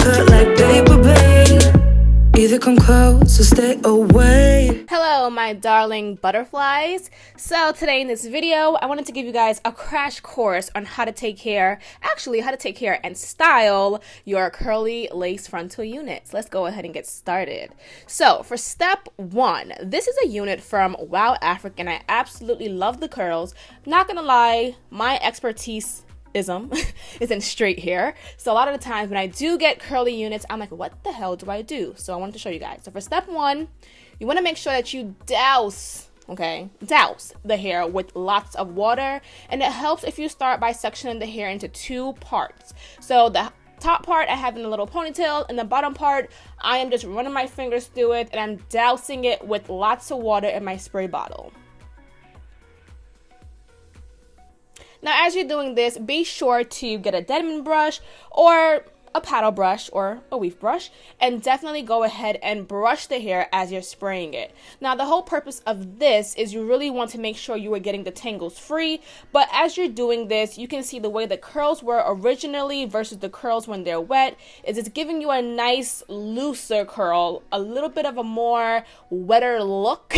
cut like paper, babe. Either come close or stay away. Hello, my darling butterflies. So today in this video, I wanted to give you guys a crash course on how to take care and style your curly lace frontal units. Let's go ahead and get started. So for step one, this is a unit from WowAfrican. I absolutely love the curls. Not gonna lie, my expertise is in straight hair. So a lot of the times when I do get curly units, I'm like, what the hell do I do? So I wanted to show you guys. So for step one, you want to make sure that you douse the hair with lots of water, and it helps if you start by sectioning the hair into two parts. So the top part I have in a little ponytail, and the bottom part I am just running my fingers through it, and I'm dousing it with lots of water in my spray bottle. Now, as you're doing this, be sure to get a denim brush or a paddle brush or a weave brush, and definitely go ahead and brush the hair as you're spraying it. Now, the whole purpose of this is you really want to make sure you are getting the tangles free, but as you're doing this, you can see the way the curls were originally versus the curls when they're wet is it's giving you a nice looser curl, a little bit of a more wetter look.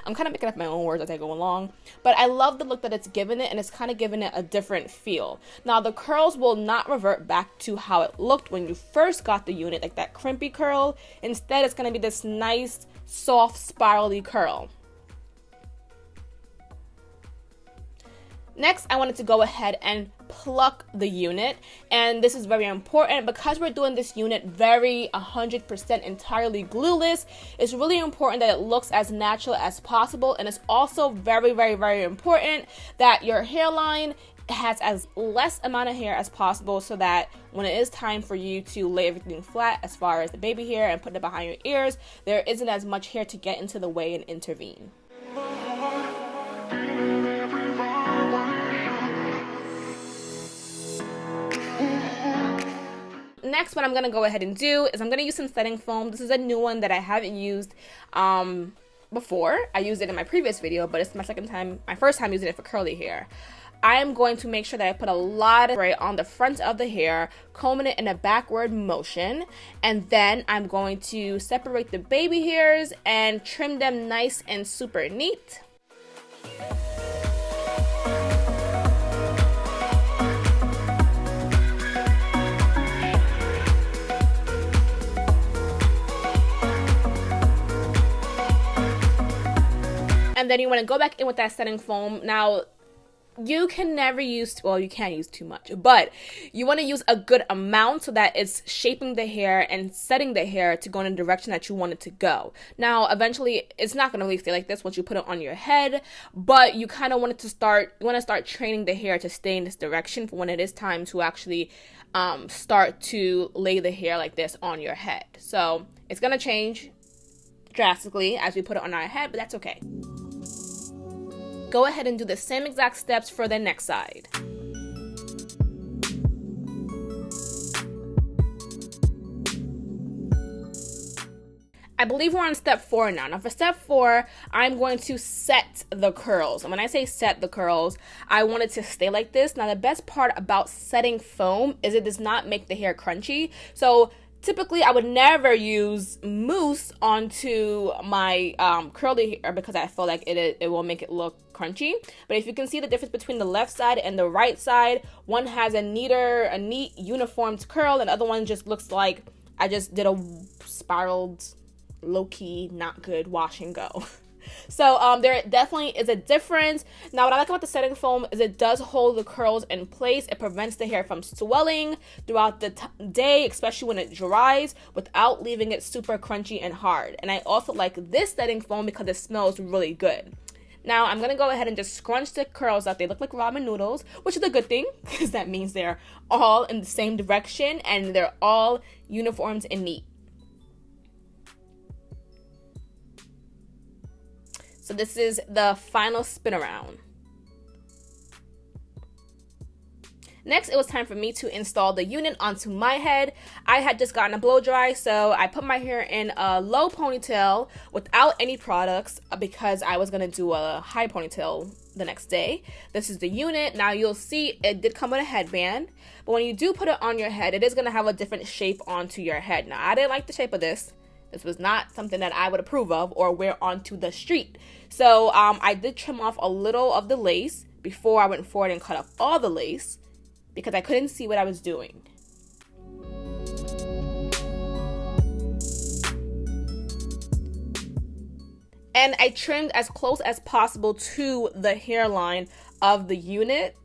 I'm kind of making up my own words as I go along, but I love the look that it's given it, and it's kind of giving it a different feel. Now, the curls will not revert back to how it looked when you first got the unit, like that crimpy curl. Instead, it's going to be this nice, soft, spirally curl. Next, I wanted to go ahead and pluck the unit, and this is very important because we're doing this unit very 100% entirely glueless. It's really important that it looks as natural as possible, and it's also very, very, very important that your hairline has as less amount of hair as possible, so that when it is time for you to lay everything flat as far as the baby hair and put it behind your ears, there isn't as much hair to get into the way and intervene. Next, what I'm going to go ahead and do is I'm going to use some setting foam. This is a new one that I haven't used before. I used it in my previous video, but it's my first time using it for curly hair. I am going to make sure that I put a lot of spray on the front of the hair, combing it in a backward motion, and then I'm going to separate the baby hairs and trim them nice and super neat. And then you want to go back in with that setting foam. Now, you can never use, well, you can't use too much, but you want to use a good amount so that it's shaping the hair and setting the hair to go in the direction that you want it to go. Now, eventually, it's not going to really stay like this once you put it on your head, but you kind of want to start training the hair to stay in this direction for when it is time to actually start to lay the hair like this on your head. So it's going to change drastically as we put it on our head, but that's okay. Go ahead and do the same exact steps for the next side. I believe we're on step 4 now. Now for step 4, I'm going to set the curls. And when I say set the curls, I want it to stay like this. Now the best part about setting foam is it does not make the hair crunchy. So typically, I would never use mousse onto my curly hair because I feel like it will make it look crunchy. But if you can see the difference between the left side and the right side, one has a neat uniformed curl, and the other one just looks like I just did a spiraled, low-key, not good wash and go. So there definitely is a difference. Now, what I like about the setting foam is it does hold the curls in place. It prevents the hair from swelling throughout the day, especially when it dries, without leaving it super crunchy and hard. And I also like this setting foam because it smells really good. Now, I'm going to go ahead and just scrunch the curls up. They look like ramen noodles, which is a good thing because that means they're all in the same direction and they're all uniformed and neat. So this is the final spin around. Next, it was time for me to install the unit onto my head. I had just gotten a blow dry, so I put my hair in a low ponytail without any products because I was going to do a high ponytail the next day. This is the unit. Now you'll see it did come with a headband, but when you do put it on your head, it is going to have a different shape onto your head. Now I didn't like the shape of this. This was not something that I would approve of or wear onto the street. So I did trim off a little of the lace before I went forward and cut off all the lace because I couldn't see what I was doing. And I trimmed as close as possible to the hairline of the unit.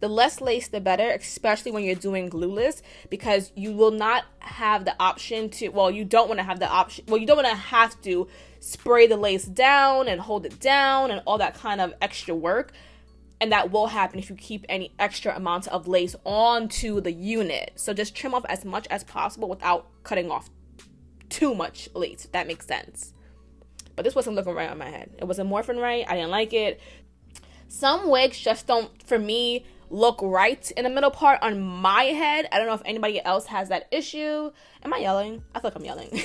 The less lace, the better, especially when you're doing glueless, because you will not have the option to, well, you don't want to have the option, well, you don't want to have to spray the lace down and hold it down and all that kind of extra work. And that will happen if you keep any extra amounts of lace onto the unit. So just trim off as much as possible without cutting off too much lace, if that makes sense. But this wasn't looking right on my head. It wasn't morphing right. I didn't like it. Some wigs just don't, for me, look right in the middle part on my head. I don't know if anybody else has that issue. Am I yelling? I feel like I'm yelling.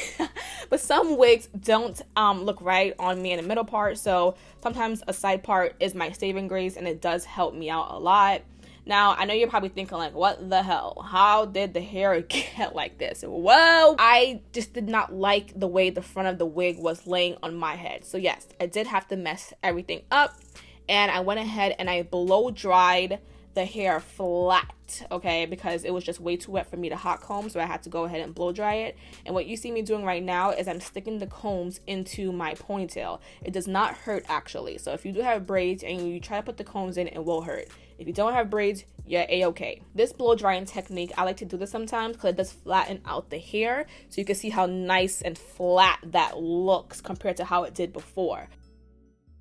But some wigs don't look right on me in the middle part. So sometimes a side part is my saving grace, and it does help me out a lot. Now, I know you're probably thinking like, what the hell? How did the hair get like this? Well, I just did not like the way the front of the wig was laying on my head. So yes, I did have to mess everything up. And I went ahead and I blow dried the hair flat, okay, because it was just way too wet for me to hot comb, so I had to go ahead and blow dry it. And what you see me doing right now is I'm sticking the combs into my ponytail. It does not hurt, actually. So if you do have braids and you try to put the combs in, it will hurt. If you don't have braids, you're a-okay. This blow drying technique, I like to do this sometimes because it does flatten out the hair, so you can see how nice and flat that looks compared to how it did before.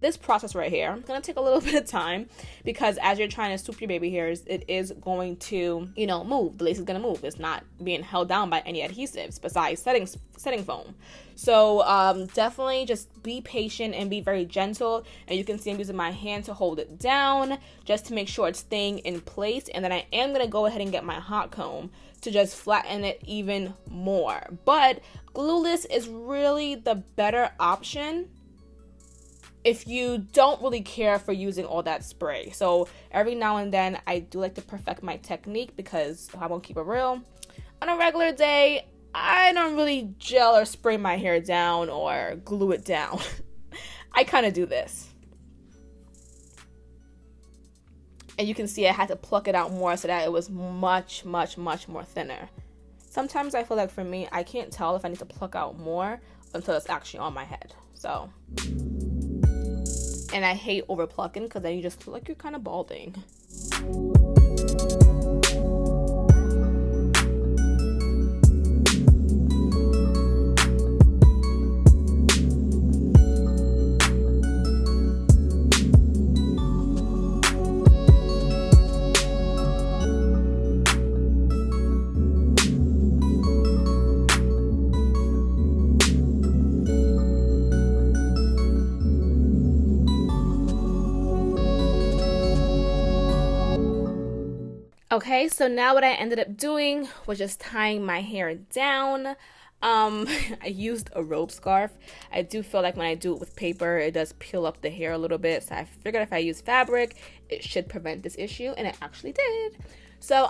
This process right here, I'm going to take a little bit of time because as you're trying to swoop your baby hairs, it is going to, move. The lace is going to move. It's not being held down by any adhesives besides setting foam. So definitely just be patient and be very gentle. And you can see I'm using my hand to hold it down just to make sure it's staying in place. And then I am going to go ahead and get my hot comb to just flatten it even more. But glueless is really the better option if you don't really care for using all that spray. So every now and then I do like to perfect my technique because I won't keep it real. On a regular day, I don't really gel or spray my hair down or glue it down. I kind of do this. And you can see I had to pluck it out more so that it was much, much, much more thinner. Sometimes I feel like for me, I can't tell if I need to pluck out more until it's actually on my head. So... And I hate over plucking because then you just feel like you're kind of balding. Okay, so now what I ended up doing was just tying my hair down. I used a rope scarf. I do feel like when I do it with paper, it does peel up the hair a little bit. So I figured if I use fabric, it should prevent this issue, and it actually did. So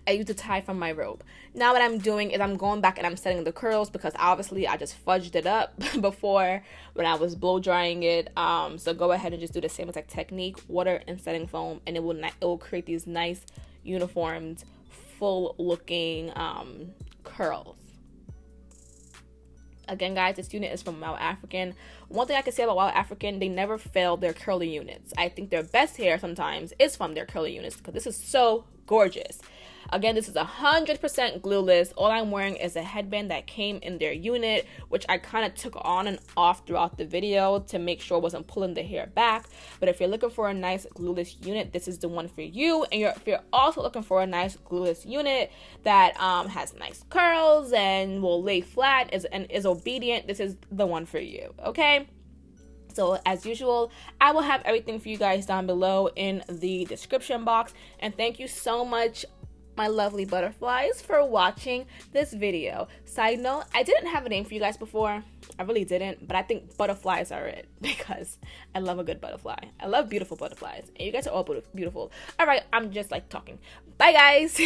I used a tie from my robe. Now what I'm doing is I'm going back and I'm setting the curls because obviously I just fudged it up before when I was blow drying it. So go ahead and just do the same exact technique, water and setting foam, and it will create these nice uniformed, full looking curls. Again, guys, this unit is from WowAfrican. One thing I can say about WowAfrican, they never fail their curly units. I think their best hair sometimes is from their curly units because this is so gorgeous. Again, this is 100% glueless. All I'm wearing is a headband that came in their unit, which I kind of took on and off throughout the video to make sure I wasn't pulling the hair back. But if you're looking for a nice glueless unit, this is the one for you. And if you're also looking for a nice glueless unit that has nice curls and will lay flat and is obedient, this is the one for you, okay? So as usual, I will have everything for you guys down below in the description box. And thank you so much my lovely butterflies, for watching this video. Side note, I didn't have a name for you guys before. I really didn't, but I think butterflies are it because I love a good butterfly. I love beautiful butterflies, and you guys are all beautiful. All right, I'm just like talking. Bye, guys.